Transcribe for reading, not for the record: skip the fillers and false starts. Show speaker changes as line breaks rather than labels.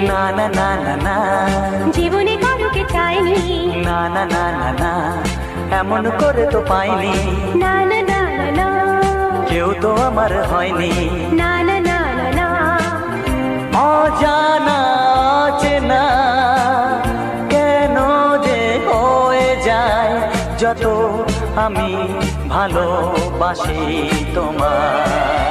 না না না না না,
জীবনে কারুকে চাইনি।
না না না না না, এমন করে তো পাইনি।
না না না না না,
কেউ তো আমার হয়নি।
না না না না না,
অজানা চেনা কেন যে হয়ে যায় যত আমি ভালোবাসি তোমায়।